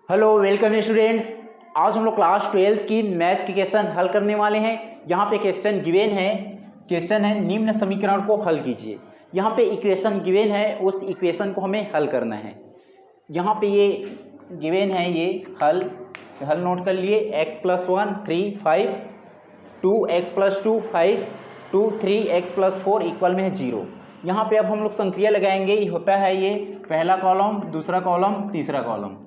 Hello welcome students. आज हम लोग क्लास 12 की मैथ्स की क्वेश्चन हल करने वाले हैं। यहाँ पे क्वेश्चन गिवन है, क्वेश्चन है निम्न समीकरण को हल कीजिए। यहाँ पे इक्वेशन गिवन है, उस इक्वेशन को हमें हल करना है। यहाँ पे ये गिवन है, ये हल नोट कर लिए। x + 1 3 5 2x + 2 5 2 3x + 4 इक्वल में है 0। यहाँ पे अब हम लोग संक्रिया लगाएंगे। ये होता है ये पहला कॉलम, दूसरा कॉलम, तीसरा कॉलम।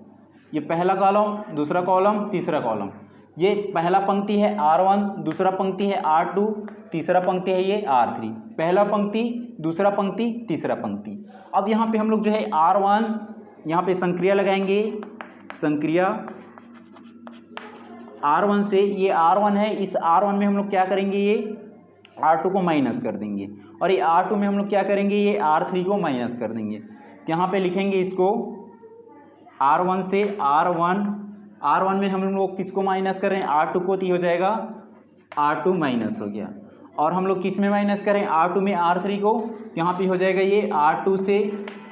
ये पहला कॉलम, दूसरा कॉलम, तीसरा कॉलम। ये पहला पंक्ति है R1, दूसरा पंक्ति है R2, तीसरा पंक्ति है ये R3। पहला पंक्ति, दूसरा पंक्ति, तीसरा पंक्ति। अब यहाँ पे हम लोग जो है R1, यहाँ पे संक्रिया लगाएंगे। संक्रिया R1 से, ये R1 है, इस R1 में हम लोग क्या करेंगे, ये R2 को माइनस कर देंगे। और ये R2 में हम लोग क्या करेंगे, ये R3 को माइनस कर देंगे। तो यहाँ पे लिखेंगे इसको R1 से R1 में हम लोग किसको माइनस कर रहे हैं, R2 को, तो हो जाएगा R2 माइनस हो गया। और हम लोग किस में माइनस करें, R2 में R3 को, यहाँ पे हो जाएगा ये R2 से,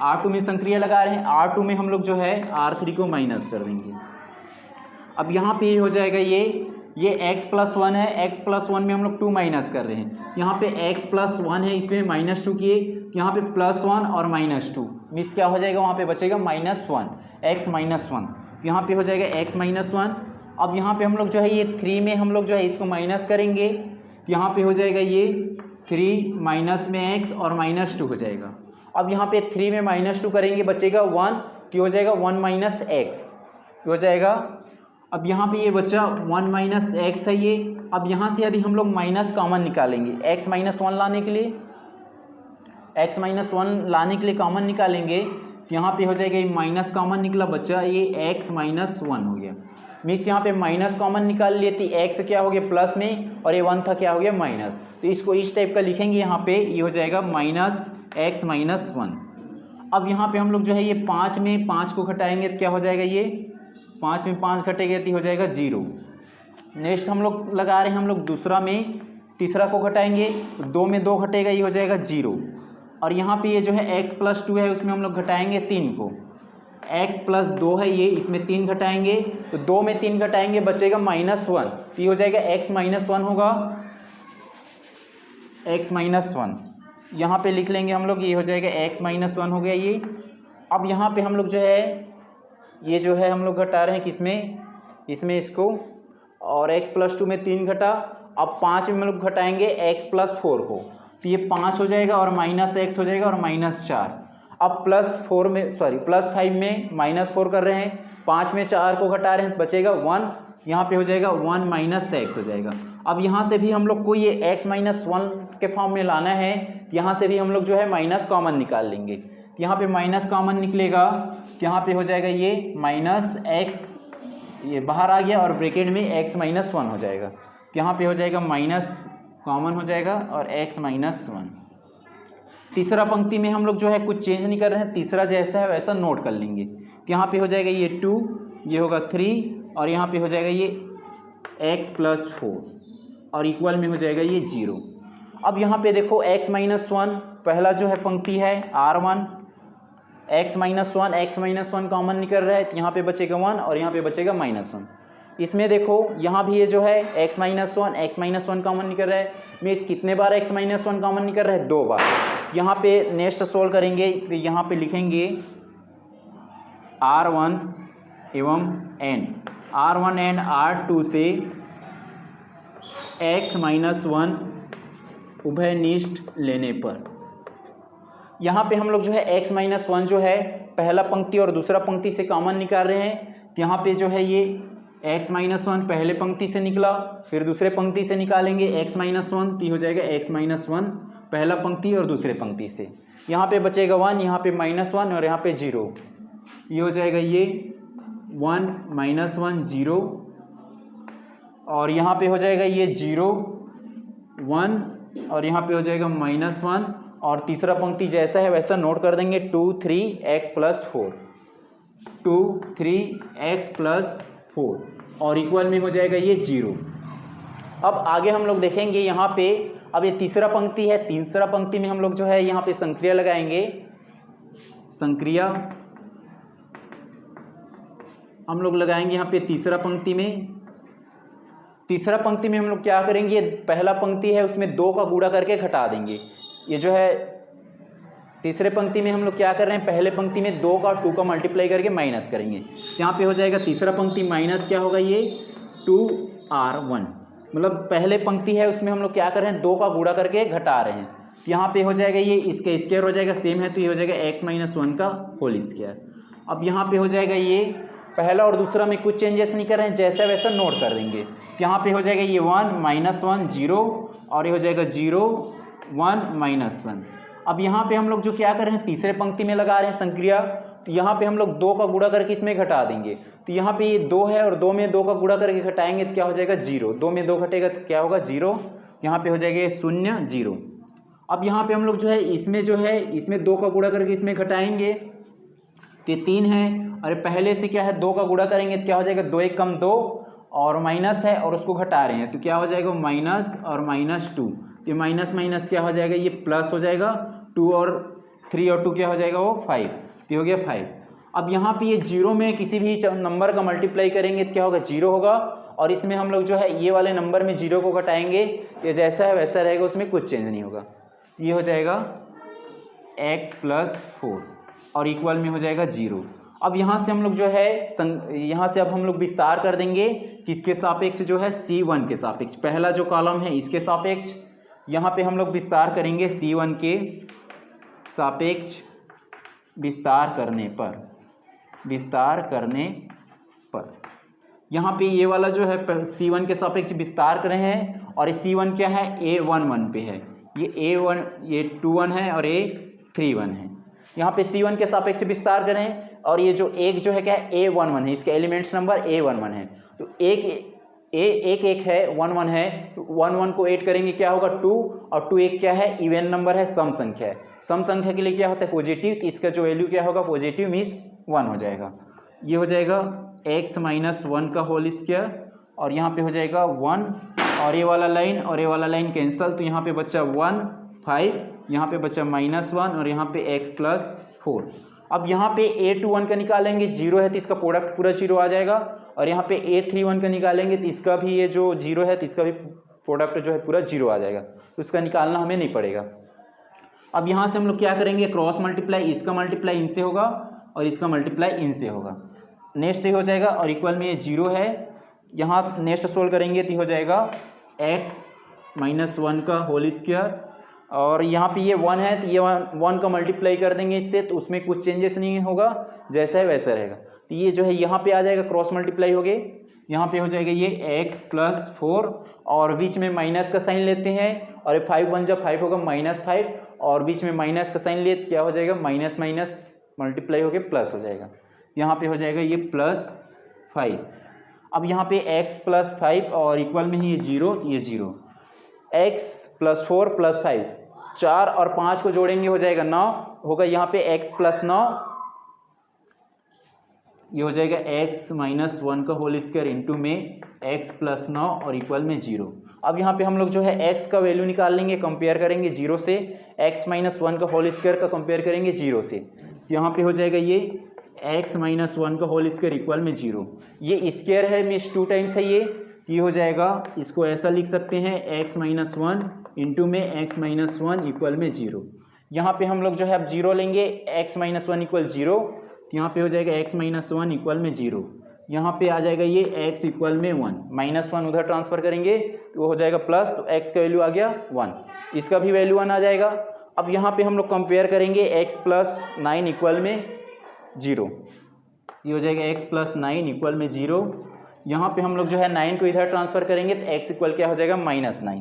R2 में संक्रिया लगा रहे हैं, R2 में हम लोग जो है R3 को माइनस कर देंगे। अब यहाँ पे ये हो जाएगा ये x + 1 है, x + 1 में हम लोग 2 माइनस कर रहे हैं। यहाँ पे x + 1 है, इसमें -2 किए, यहाँ पे +1 और -2 मिस क्या हो जाएगा, वहाँ पे बचेगा -1, x - 1। तो यहाँ पे हो जाएगा x - 1। अब यहाँ पे हम लोग जो है ये 3 में हम लोग जो है इसको माइनस करेंगे। तो यहाँ पे हो जाएगा ये 3 माइनस में x और -2 हो जाएगा। अब यहाँ पे 3 में -2 करेंगे, बचेगा 1, तो हो जाएगा 1 - x हो जाएगा। अब यहाँ पे ये बचा 1 - x है ये। अब यहाँ से यदि हम लोग माइनस कॉमन निकालेंगे, x - 1 लाने के लिए, x - 1 लाने के लिए कॉमन निकालेंगे, तो यहाँ पे हो जाएगा ये माइनस कॉमन निकला, बच्चा ये x - 1 हो गया। मीन्स यहाँ पे माइनस कॉमन निकाल लिए, तो x क्या हो गया प्लस में, और ये 1 था क्या हो गया माइनस। तो इसको इस टाइप का लिखेंगे, यहाँ पे ये हो जाएगा -x - 1। अब यहाँ पे हम लोग जो है ये 5 में 5 को घटाएंगे, तो क्या हो जाएगा, ये 5 में 5 घटेगा तो हो जाएगा 0। नेक्स्ट हम लोग लगा रहे हैं, हम लोग दूसरा में तीसरा को घटाएंगे, 2 में 2 घटेगा, ये हो जाएगा 0। और यहाँ पे ये जो है x + 2 है, उसमें हम लोग घटाएंगे 3 को, x + 2 है ये, इसमें 3 घटाएंगे, तो 2 में 3 घटाएंगे, बचेगा -1, तो ये हो जाएगा x - 1 होगा, x - 1 यहाँ पे लिख लेंगे हम लोग, ये हो जाएगा x - 1 हो गया ये। अब यहाँ पे हम लोग जो है ये जो है हम लोग घटा रहे हैं किसमें, इसमें इसको, और x + 2 में 3 घटा। अब 5 में हम लोग घटाएंगे x + 4 को, तो ये 5 हो जाएगा और -x हो जाएगा और -4। अब +5 में -4 कर रहे हैं, 5 में 4 को घटा रहे हैं, बचेगा 1, यहाँ पे हो जाएगा 1 - x हो जाएगा। अब यहाँ से भी हम लोग को ये x - 1 के फॉर्म में लाना है, यहाँ से भी हम लोग जो है माइनस कॉमन निकाल लेंगे। यहाँ पे माइनस कॉमन निकलेगा, यहाँ पे हो जाएगा ये -x, ये बाहर आ गया, और ब्रैकेट में x - 1 हो जाएगा। यहाँ पे हो जाएगा माइनस कॉमन हो जाएगा और x - 1। तीसरा पंक्ति में हम लोग जो है कुछ चेंज नहीं कर रहे हैं, तीसरा जैसा है वैसा नोट कर लेंगे। यहाँ पे हो जाएगा ये 2, ये होगा 3, और यहाँ पे हो जाएगा ये x + 4, और इक्वल में हो जाएगा ये 0। अब यहाँ पे देखो x - 1, पहला जो है पंक्ति है R1, x - 1 कॉमन निकल रहा है, तो यहाँ पे बचेगा 1 और यहाँ पे बचेगा -1। इसमें देखो यहाँ भी ये जो है x - 1 कॉमन निकल रहा है। मीन्स कितने बार x - 1 कॉमन निकल रहा है, 2 बार। यहाँ पे नेक्स्ट सोल्व करेंगे, तो यहाँ पे लिखेंगे R1 एवं n, R1 एंड R2 से x - 1 उभयनिष्ठ लेने पर, यहाँ पे हम लोग जो है x - 1 जो है पहला पंक्ति और दूसरा पंक्ति से कॉमन निकाल रहे हैं। तो यहाँ पे जो है ये x - 1 पहले पंक्ति से निकला, फिर दूसरे पंक्ति से निकालेंगे x - 1, तो हो जाएगा x - 1 पहला पंक्ति और दूसरे पंक्ति से। यहाँ पे बचेगा 1, यहाँ पे -1 और यहाँ पे 0, ये हो जाएगा ये 1 - 1 0, और यहाँ पे हो जाएगा ये 0 1, और यहाँ पे हो जाएगा -1, और तीसरा पंक्ति जैसा है वैसा नोट कर देंगे, 2 3x + 4, 2 3x + 4, और इक्वल में हो जाएगा ये 0। अब आगे हम लोग देखेंगे यहाँ पे, अब ये तीसरा पंक्ति है, तीसरा पंक्ति में हम लोग जो है यहाँ पे संक्रिया लगाएंगे। संक्रिया हम लोग लगाएंगे यहाँ पे तीसरा पंक्ति में हम लोग क्या करेंगे, पहला पंक्ति है उसमें 2 का गुणा करके घटा देंगे। ये जो है तीसरे पंक्ति में हम लोग क्या कर रहे हैं, पहले पंक्ति में 2 का 2 का मल्टीप्लाई करके माइनस करेंगे। यहाँ पे हो जाएगा तीसरा पंक्ति माइनस क्या होगा, ये 2r1, मतलब पहले पंक्ति है उसमें हम लोग क्या कर रहे हैं, 2 का गुणा करके घटा रहे हैं। यहाँ पे हो जाएगा ये इसका स्क्वायर हो जाएगा, सेम है तो ये हो जाएगा x - 1 का होल स्क्वायर। अब यहाँ पे हो जाएगा ये पहला और दूसरा में कुछ चेंजेस नहीं कर रहे हैं, जैसा वैसा नोट कर देंगे। यहाँ पे हो जाएगा ये 1 -1 0 और ये हो जाएगा 0 1 -1। अब यहाँ पे हम लोग जो क्या कर रहे हैं, तीसरे पंक्ति में लगा रहे हैं संक्रिया, तो यहाँ पे हम लोग 2 का गुणा करके इसमें घटा देंगे। तो यहाँ पे ये 2 है और 2 में 2 का गुणा करके घटाएंगे तो क्या हो जाएगा 0, 2 में 2 घटेगा तो क्या होगा 0, यहाँ पे हो जाएगा ये 0 0। अब यहाँ पे हम लोग जो है इसमें 2 का गुणा करके इसमें घटाएंगे तो ये 3 है, और पहले से क्या है 2 का गुणा करेंगे तो क्या हो जाएगा 2 1 कम 2 और माइनस है और उसको घटा रहे हैं तो क्या हो जाएगा माइनस और -2, ये माइनस माइनस क्या हो जाएगा, ये प्लस हो जाएगा, 2 और 3 और 2 क्या हो जाएगा वो 5, तो हो गया 5। अब यहाँ पे ये 0 में किसी भी नंबर का मल्टीप्लाई करेंगे तो क्या होगा 0 होगा, और इसमें हम लोग जो है ये वाले नंबर में 0 को घटाएंगे, ये जैसा है वैसा रहेगा, उसमें कुछ चेंज नहीं होगा। ये हो जाएगा x + 4 और इक्वल में हो जाएगा 0। अब यहाँ से हम लोग जो है यहाँ से अब हम लोग विस्तार कर देंगे किसके सापेक्ष, जो है C1 के सापेक्ष। पहला जो कॉलम है इसके सापेक्ष, यहाँ पे हम लोग विस्तार करेंगे C1 के सापेक्ष। विस्तार करने पर यहाँ पे ये वाला जो है C1 के सापेक्ष विस्तार कर रहे हैं, और C1 क्या है A11 पे है, ये A1 ये 21 है और A31 है। यहाँ पे C1 के सापेक्ष विस्तार करें, और ये जो एक जो है क्या है A11 है, इसका एलिमेंट्स नंबर A11 है, तो एक है 1 है, तो 1 को 8 करेंगे क्या होगा 2, और 2 एक क्या है इवन नंबर है, सम संख्या है। सम संख्या के लिए क्या होता है पॉजिटिव, तो इसका जो वैल्यू क्या होगा पॉजिटिव मीन्स 1 हो जाएगा। ये हो जाएगा x - 1 का होल स्क्वायर, और यहाँ पे हो जाएगा 1, और ये वाला लाइन कैंसिल, तो यहाँ पे बचा 1 5, यहाँ पे बचा -1 और यहाँ पे x + 4। अब यहाँ पे A21 का निकालेंगे, 0 है तो इसका प्रोडक्ट पूरा 0 आ जाएगा, और यहाँ पे A31 का निकालेंगे तो इसका भी ये जो 0 है तो इसका भी प्रोडक्ट जो है पूरा 0 आ जाएगा, तो इसका निकालना हमें नहीं पड़ेगा। अब यहाँ से हम लोग क्या करेंगे, क्रॉस मल्टीप्लाई, इसका मल्टीप्लाई इनसे होगा और इसका मल्टीप्लाई इनसे होगा, नेक्स्ट ये हो जाएगा, और इक्वल में ये 0 है। यहाँ नेक्स्ट सोल्व करेंगे तो हो जाएगा x - 1 का होल स्क्वायर, और यहाँ पे ये 1 है तो ये 1 का मल्टीप्लाई कर देंगे इससे, तो उसमें कुछ चेंजेस नहीं होगा, जैसा है वैसा रहेगा। तो ये जो है यहाँ पे आ जाएगा, क्रॉस मल्टीप्लाई हो गए, यहाँ पे हो जाएगा ये x + 4, और बीच में माइनस का साइन लेते हैं, और ये 5 1 जब 5 होगा -5, और बीच में माइनस का साइन ले तो क्या हो जाएगा माइनस मल्टीप्लाई हो के प्लस हो जाएगा, यहाँ पे हो जाएगा ये +5। अब यहाँ पे x + 5 और इक्वल में ही ये 0, ये 0, x + 4 + 5, 4 और 5 को जोड़ेंगे हो जाएगा 9 होगा, यहाँ पे x + 9, ये हो जाएगा x - 1 का होल स्क्वायर इंटू में x + 9 और इक्वल में 0। अब यहाँ पे हम लोग जो है x का वैल्यू निकाल लेंगे, कंपेयर करेंगे 0 से, x - 1 का होल स्क्वायर का कंपेयर करेंगे 0 से, यहाँ पे हो जाएगा ये x - 1 का होल स्क्वायर इक्वल में 0, ये स्क्वायर है मीन्स 2 टाइम्स है ये हो जाएगा, इसको ऐसा लिख सकते हैं x - 1 इंटू में x - 1 इक्वल में 0। यहाँ पे हम लोग जो है अब 0 लेंगे, x - 1 इक्वल 0, तो यहाँ पे हो जाएगा x - 1 इक्वल में 0, यहाँ पे आ जाएगा ये x इक्वल में 1, -1 उधर ट्रांसफर करेंगे तो वो हो जाएगा प्लस, तो x का वैल्यू आ गया 1, इसका भी वैल्यू 1 आ जाएगा। अब यहाँ पे हम लोग कंपेयर करेंगे x + 9 इक्वल में 0, ये हो जाएगा x + 9 इक्वल में 0, यहाँ पे हम लोग जो है 9 को इधर ट्रांसफर करेंगे तो x इक्वल क्या हो जाएगा -9,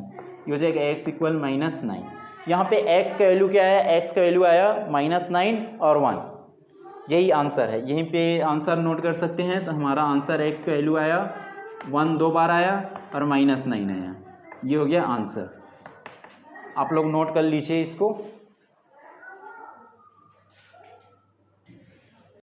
ये हो जाएगा x इक्वल -9। यहाँ पे x का वैल्यू क्या है, x का वैल्यू आया -9 और 1, यही आंसर है, यहीं पे आंसर नोट कर सकते हैं। तो हमारा आंसर x का वैल्यू आया 1 2 बार आया और -9 आया, ये हो गया आंसर। आप लोग नोट कर लीजिए इसको।